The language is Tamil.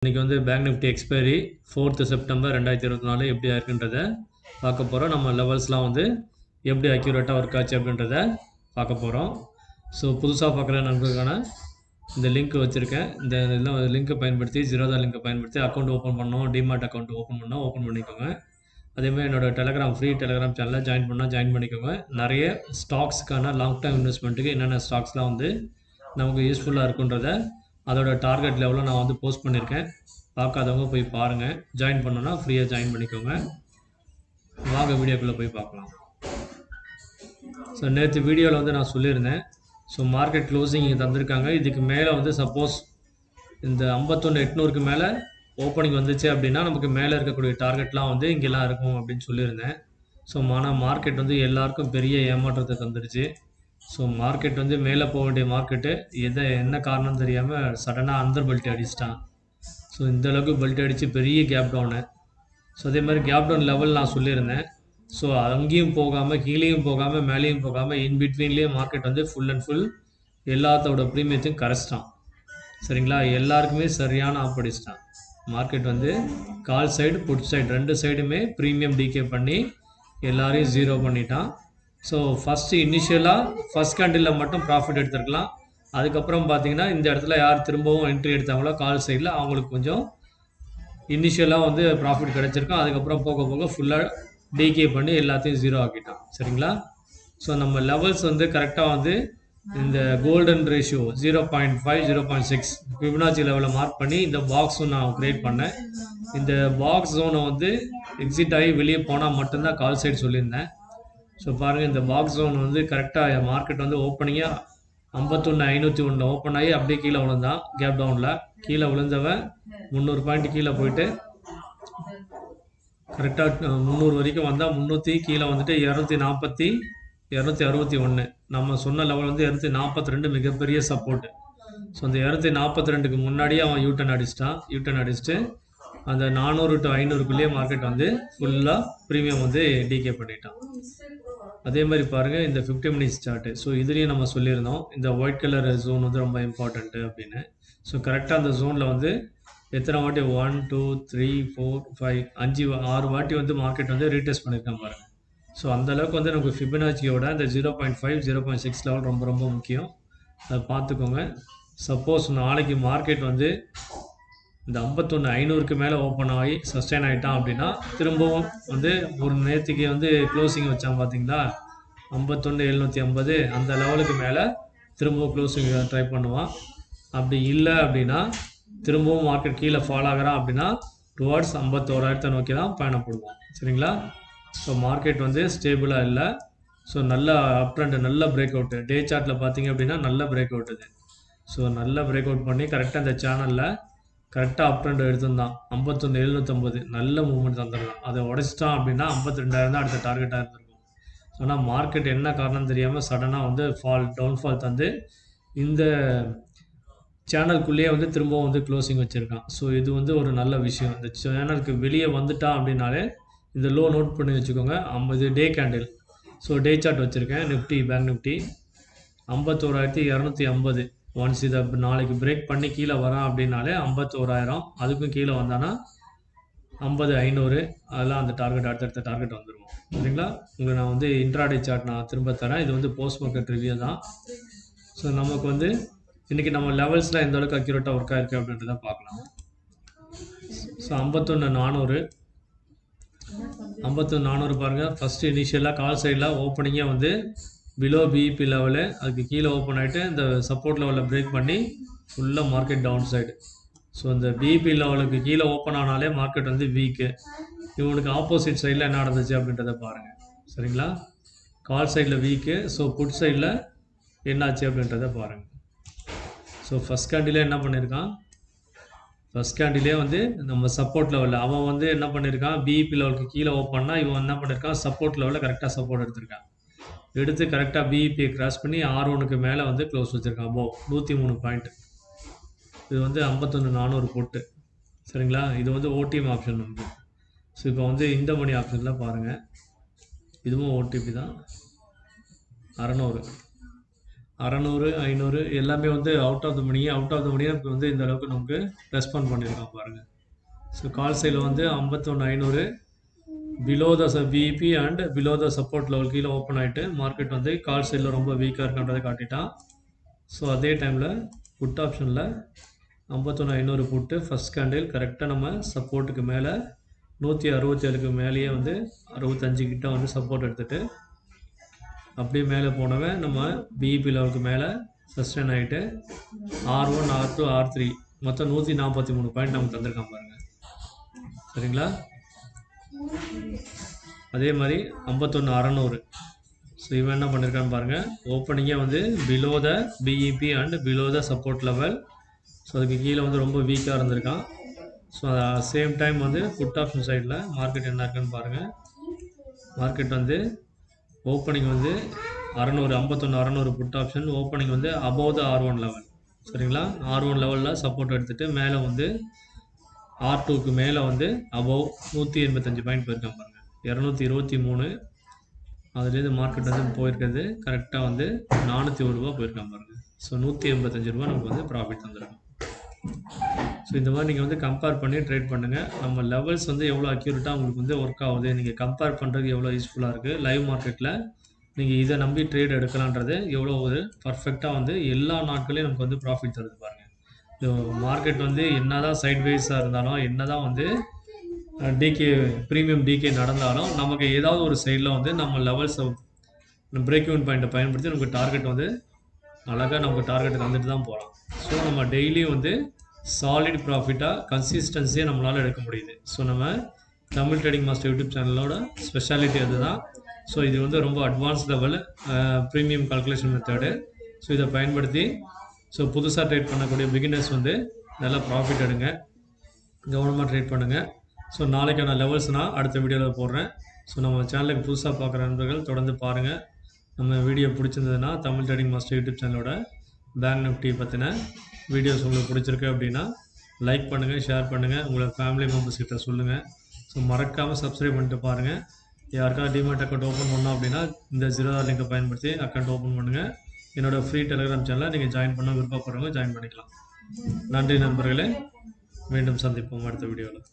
இன்றைக்கி வந்து bank Nifty expiry 4th September 2024 எப்படி இருக்குன்றத பார்க்க போகிறோம். நம்ம லெவல்ஸ்லாம் வந்து எப்படி அக்யூரேட்டாக ஒர்க் ஆச்சு அப்படின்றத பார்க்க போகிறோம். ஸோ புதுசாக பார்க்குற நண்பர்களுக்கான இந்த லிங்க் வச்சுருக்கேன். இந்த இதெல்லாம் லிங்க்கை பயன்படுத்தி ஜீரோதா லிங்கை பயன்படுத்தி அக்கௌண்ட் ஓப்பன் பண்ணோம், டிமார்ட் அக்கௌண்ட் ஓப்பன் பண்ணிக்கோங்க. அதேமாதிரி என்னோடய டெலகிராம் ஃப்ரீ டெலகிராம் சேனலில் ஜாயின் பண்ணிக்கோங்க. நிறைய ஸ்டாக்ஸுக்கான லாங் டேர்ம் இன்வெஸ்ட்மெண்ட்டுக்கு என்னென்ன ஸ்டாக்ஸ்லாம் வந்து நமக்கு யூஸ்ஃபுல்லாக இருக்குன்றத அதோட டார்கெட் லெவலில் நான் வந்து போஸ்ட் பண்ணியிருக்கேன். பார்க்காதவங்க போய் பாருங்கள். ஜாயின் பண்ணோன்னா ஃப்ரீயாக ஜாயின் பண்ணிக்கோங்க. வாங்க வீடியோக்குள்ளே போய் பார்க்கலாம். ஸோ நேற்று வீடியோவில் வந்து நான் சொல்லியிருந்தேன். ஸோ மார்க்கெட் க்ளோசிங் இங்கே தந்திருக்காங்க. இதுக்கு மேலே வந்து சப்போஸ் இந்த 51,800க்கு மேலே ஓப்பனிங் வந்துச்சு அப்படின்னா நமக்கு மேலே இருக்கக்கூடிய டார்கெட்லாம் வந்து இங்கெல்லாம் இருக்கும் அப்படின்னு சொல்லியிருந்தேன். ஸோ ஆனால் மார்க்கெட் வந்து எல்லாருக்கும் பெரிய ஏமாற்றத்தை தந்துடுச்சு. ஸோ மார்க்கெட் வந்து மேலே போக வேண்டிய மார்க்கெட்டு என்ன காரணம் தெரியாமல் சடனாக அண்டர் பெல்ட் அடிச்சிட்டான். ஸோ இந்தளவுக்கு பெல்ட் அடித்து பெரிய கேப் டவுனு. ஸோ அதே மாதிரி கேப் டவுன் லெவல் நான் சொல்லியிருந்தேன். ஸோ அங்கேயும் போகாமல் கீழேயும் போகாமல் மேலேயும் போகாமல் இன்பிட்வீன்லேயே மார்க்கெட் வந்து ஃபுல் அண்ட் ஃபுல் எல்லாத்தோட ப்ரீமியத்தையும் கரைச்சிட்டான். சரிங்களா? எல்லாருக்குமே சரியான ஆப்படிச்சிட்டான். மார்க்கெட் வந்து கால் சைடு புட் சைடு ரெண்டு சைடுமே ப்ரீமியம் டிகே பண்ணி எல்லாரையும் ஜீரோ பண்ணிட்டான். ஸோ ஃபஸ்ட்டு இனிஷியலாக ஃபஸ்ட் கேண்டிலில் மட்டும் ப்ராஃபிட் எடுத்துருக்கலாம். அதுக்கப்புறம் பார்த்தீங்கன்னா இந்த இடத்துல யார் திரும்பவும் என்ட்ரி எடுத்தாங்களோ கால் சைடில் அவங்களுக்கு கொஞ்சம் இனிஷியலாக வந்து ப்ராஃபிட் கிடச்சிருக்கும். அதுக்கப்புறம் போக போக ஃபுல்லாக டிகே பண்ணி எல்லாத்தையும் ஜீரோ ஆக்கிட்டான். சரிங்களா? ஸோ நம்ம லெவல்ஸ் வந்து கரெக்டாக வந்து இந்த கோல்டன் ரேஷியோ 0.5 0.6 ஃபிபனாச்சி லெவலில் மார்க் பண்ணி இந்த பாக்ஸும் நான் க்ரியேட் பண்ணேன். இந்த பாக்ஸ் ஜோனை வந்து எக்ஸிட் ஆகி வெளியே போனால் மட்டும்தான் கால் சைடு சொல்லியிருந்தேன். ஸோ பாருங்கள், இந்த பாக்ஸ் ஜோன் வந்து கரெக்டாக மார்க்கெட் வந்து ஓப்பனிங்காக 51,501 ஓப்பன் ஆகி அப்படியே கீழே விழுந்தான். கேப் டவுனில் கீழே விழுந்தவன் 300 பாயிண்ட் கீழே போயிட்டு கரெக்டாக 300 வரைக்கும் வந்தால் 300 கீழே வந்துட்டு 261 நம்ம சொன்ன லெவல் வந்து 242 மிகப்பெரிய சப்போர்ட்டு. ஸோ அந்த 242க்கு முன்னாடியே அவன் யூட்டன் அடிச்சுட்டு அந்த 400 to 500க்குள்ளேயே மார்க்கெட் வந்து ஃபுல்லாக ப்ரீமியம் வந்து டிகே பண்ணிட்டான். அதே மாதிரி பாருங்கள் இந்த 50 மினிட்ஸ் சார்ட்டு. ஸோ இதுலேயும் நம்ம சொல்லியிருந்தோம் இந்த ஒயிட் கலர் ஜோன் வந்து ரொம்ப இம்பார்ட்டண்ட்டு அப்படின்னு. ஸோ கரெக்டாக அந்த ஜோனில் வந்து எத்தனை வாட்டி 1 2 3 4 5 6 வாட்டி வந்து மார்க்கெட் வந்து ரீடெஸ்ட் பண்ணியிருக்கேன் பாருங்கள். ஸோ அந்தளவுக்கு வந்து நமக்கு ஃபிபனாச்சியோட இந்த 0.5 0.6 லெவல் ரொம்ப ரொம்ப முக்கியம். அதை பார்த்துக்கோங்க. சப்போஸ் நாளைக்கு மார்க்கெட் வந்து இந்த 51,500க்கு மேலே ஓப்பன் ஆகி சஸ்டெயின் ஆகிட்டான் அப்படின்னா திரும்பவும் வந்து ஒரு நேற்றுக்கு வந்து க்ளோசிங் வச்சான் பார்த்தீங்களா 51,750 அந்த லெவலுக்கு மேலே திரும்பவும் க்ளோசிங் ட்ரை பண்ணுவான். அப்படி இல்லை அப்படின்னா திரும்பவும் மார்க்கெட் கீழே ஃபால் ஆகிறான் அப்படின்னா டுவார்ட்ஸ் 51,000 நோக்கி தான் பயணப்படுவோம். சரிங்களா? ஸோ மார்க்கெட் வந்து ஸ்டேபிளாக இல்லை. ஸோ நல்ல அப் ட்ரெண்ட், நல்ல பிரேக் அவுட்டு டே சார்ட்டில் பார்த்தீங்க அப்படின்னா நல்ல பிரேக் அவுட் இது. ஸோ நல்ல பிரேக் அவுட் பண்ணி கரெக்டாக இந்த சேனலில் கரெக்டாக அப் ட்ரெண்ட் எடுத்திருந்தான் 51,750 நல்ல மூவ்மெண்ட் தந்துடலாம். அதை உடைச்சிட்டான் அப்படின்னா 52,000 தான் அடுத்த டார்கெட்டாக இருந்திருக்கும். ஆனால் மார்க்கெட் என்ன காரணம் தெரியாமல் சடனாக வந்து டவுன்ஃபால் தந்து இந்த சேனலுக்குள்ளேயே வந்து திரும்பவும் வந்து க்ளோசிங் வச்சுருக்கான். ஸோ இது வந்து ஒரு நல்ல விஷயம். இந்த சேனலுக்கு வெளியே வந்துட்டான் அப்படின்னாலே இந்த லோ நோட் பண்ணி வச்சுக்கோங்க. இது day candle. So day chart வச்சுருக்கேன். பேங்க் நிஃப்டி 51,250 ஒன்ஸ் இதை நாளைக்கு பிரேக் பண்ணி கீழே வரான் அப்படின்னாலே 51,000. அதுக்கும் கீழே வந்தானா 50,500 அதெல்லாம் அந்த டார்கெட் அடுத்தடுத்த டார்கெட் வந்துடுவோம். சரிங்களா? உங்களுக்கு நான் வந்து இன்ட்ராடே சார்ட் நான் திரும்ப தரேன். இது வந்து போஸ்ட் மார்க்கெட் ரிவ்யூ தான். ஸோ நமக்கு வந்து இன்றைக்கி நம்ம லெவல்ஸ்லாம் எந்த அளவுக்கு அக்யூரேட்டாக ஒர்க் ஆகிருக்கு அப்படின்றத பார்க்கலாம். ஸோ 51,400 பாருங்கள். ஃபஸ்ட்டு இனிஷியலாக கால் சைடில் ஓப்பனிங்கே வந்து பிலோ பிஇபி லெவலு அதுக்கு கீழே ஓப்பன் ஆகிட்டு இந்த சப்போர்ட் லெவலில் பிரேக் பண்ணி ஃபுல்லாக மார்க்கெட் டவுன் சைடு. ஸோ இந்த பிஇபி லெவலுக்கு கீழே ஓப்பன் ஆனாலே மார்க்கெட் வந்து வீக்கு. இவனுக்கு ஆப்போசிட் சைடில் என்ன நடந்துச்சு அப்படின்றத பாருங்கள். சரிங்களா? கால் சைடில் வீக்கு. ஸோ புட் சைடில் என்னாச்சு அப்படின்றத பாருங்கள். ஸோ ஃபஸ்ட் கேண்டிலே என்ன பண்ணியிருக்கான், ஃபஸ்ட் கேண்டிலே வந்து நம்ம சப்போர்ட் லெவலில் அவன் வந்து என்ன பண்ணியிருக்கான், பிஇபி லெவலுக்கு கீழே ஓப்பன்னா இவன் என்ன பண்ணியிருக்கான் சப்போர்ட் லெவலில் கரெக்டாக சப்போர்ட் எடுத்திருக்கான். எடுத்து கரெக்டாக பிஇபியை கிராஸ் பண்ணி R1க்கு மேலே வந்து க்ளோஸ் வச்சுருக்கான். 103 பாயிண்ட். இது வந்து 51,400 போட்டு. சரிங்களா? இது வந்து ஓடிஎம் ஆப்ஷன் வந்து. ஸோ இப்போ வந்து இந்த மணி ஆப்ஷனில் பாருங்கள். இதுவும் ஓடிபி தான். 600, 500 எல்லாமே வந்து அவுட் ஆஃப் த மணி நமக்கு வந்து இந்த அளவுக்கு நமக்கு ரெஸ்பாண்ட் பண்ணியிருக்கான் பாருங்கள். ஸோ கால் சைடில் வந்து 51,500 below the VP and below the support level கீழே ஓப்பன் ஆகிட்டு மார்க்கெட் வந்து கால் சைடில் ரொம்ப வீக்காக இருக்குன்றதை காட்டிட்டான். ஸோ அதே டைமில் புட் ஆப்ஷனில் 51,500 போட்டு ஃபஸ்ட் கேண்டில் கரெக்டாக நம்ம சப்போர்ட்டுக்கு மேலே 167க்கு மேலேயே வந்து 65 கிட்ட வந்து சப்போர்ட் எடுத்துகிட்டு அப்படியே மேலே போனவன் நம்ம பிஇபி லெவலுக்கு மேலே சஸ்டெயின் ஆகிட்டு R1, R2, R3 மொத்தம் 143 பாயிண்ட் நமக்கு தந்திருக்கான் பாருங்கள். சரிங்களா? அதே மாதிரி 51,600. ஸோ இவன் என்ன பண்ணியிருக்கான்னு பாருங்கள். ஓப்பனிங்கே வந்து below the PIB and below the support level. So அதுக்கு கீழே வந்து ரொம்ப வீக்காக இருந்திருக்கான். ஸோ சேம் டைம் வந்து புட் ஆப்ஷன் சைடில் மார்க்கெட் என்ன இருக்குன்னு பாருங்கள். மார்க்கெட் வந்து ஓப்பனிங் வந்து 51,600 புட் ஆப்ஷன் ஓப்பனிங் வந்து அபவ் த R1 லெவல். சரிங்களா? R1 லெவலில் சப்போர்ட் எடுத்துகிட்டு மேலே வந்து R2க்கு மேலே வந்து அபவ் 185 பாயிண்ட் போயிருக்கான் பாருங்கள். 223 அதுலேருந்து மார்க்கெட் வந்து போயிருக்கிறது கரெக்டாக வந்து 401 ரூபா போயிருக்கான் பாருங்கள். ஸோ 185 ரூபா நமக்கு வந்து ப்ராஃபிட் தந்துருக்கும். ஸோ இந்த மாதிரி நீங்கள் வந்து கம்பேர் பண்ணி ட்ரேட் பண்ணுங்கள். நம்ம லெவல்ஸ் வந்து எவ்வளோ அக்யூரேட்டாக உங்களுக்கு வந்து ஒர்க் ஆகுது, நீங்கள் கம்பேர் பண்ணுறதுக்கு எவ்வளோ யூஸ்ஃபுல்லாக இருக்குது, லைவ் மார்க்கெட்டில் நீங்கள் இதை நம்பி ட்ரேட் எடுக்கலான்றது எவ்வளோ ஒரு பர்ஃபெக்டாக வந்து எல்லா நாட்களையும் நமக்கு வந்து ப்ராஃபிட் தருது பாருங்கள். மார்க்கெட் வந்து என்ன தான் சைட்வேஸாக இருந்தாலும் என்ன தான் வந்து ப்ரீமியம் டிகே நடந்தாலும் நமக்கு ஏதாவது ஒரு சைடில் வந்து நம்ம லெவல்ஸை பிரேக் ஈவன் பாயிண்ட்டை பயன்படுத்தி நமக்கு டார்கெட் வந்து அழகாக நமக்கு டார்கெட் வந்துட்டு தான் போகலாம். ஸோ நம்ம டெய்லியும் வந்து சாலிட் ப்ராஃபிட்டாக கன்சிஸ்டன்சியாக நம்மளால் எடுக்க முடியுது. ஸோ நம்ம தமிழ் ட்ரேடிங் மாஸ்டர் யூடியூப் சேனலோட ஸ்பெஷாலிட்டி அதுதான். ஸோ இது வந்து ரொம்ப advance level premium calculation method. So இதை பயன்படுத்தி ஸோ புதுசாக ட்ரேட் பண்ணக்கூடிய பிகினர்ஸ் வந்து நல்லா ப்ராஃபிட் எடுங்க, கவனமாக ட்ரேட் பண்ணுங்கள். ஸோ நாளைக்கான லெவல்ஸ் நான் அடுத்த வீடியோவில் போடுறேன். ஸோ நம்ம சேனலுக்கு புதுசாக பார்க்குற நண்பர்கள் தொடர்ந்து பாருங்கள். நம்ம வீடியோ பிடிச்சிருந்ததுன்னா தமிழ் ட்ரேடிங் மாஸ்டர் யூடியூப் சேனலோட பேங்க் நிஃப்டி பற்றின வீடியோஸ் உங்களுக்கு பிடிச்சிருக்கு அப்படின்னா லைக் பண்ணுங்கள், ஷேர் பண்ணுங்கள், உங்களோட ஃபேமிலி மெம்பர்ஸ் கிட்ட சொல்லுங்கள். ஸோ மறக்காமல் சப்ஸ்கிரைப் பண்ணிட்டு பாருங்கள். யாருக்காவது டிமேட் அக்கௌண்ட் ஓப்பன் பண்ணோம் அப்படின்னா இந்த ஜீரோதா லிங்கை பயன்படுத்தி அக்கௌண்ட் ஓப்பன் பண்ணுங்கள். என்னோடய ஃப்ரீ டெலிகிராம் சேனலில் நீங்கள் ஜாயின் பண்ண விருப்பப்படுறவங்க ஜாயின் பண்ணிக்கலாம். நன்றி நண்பர்களே, மீண்டும் சந்திப்போம் அடுத்த வீடியோவில்.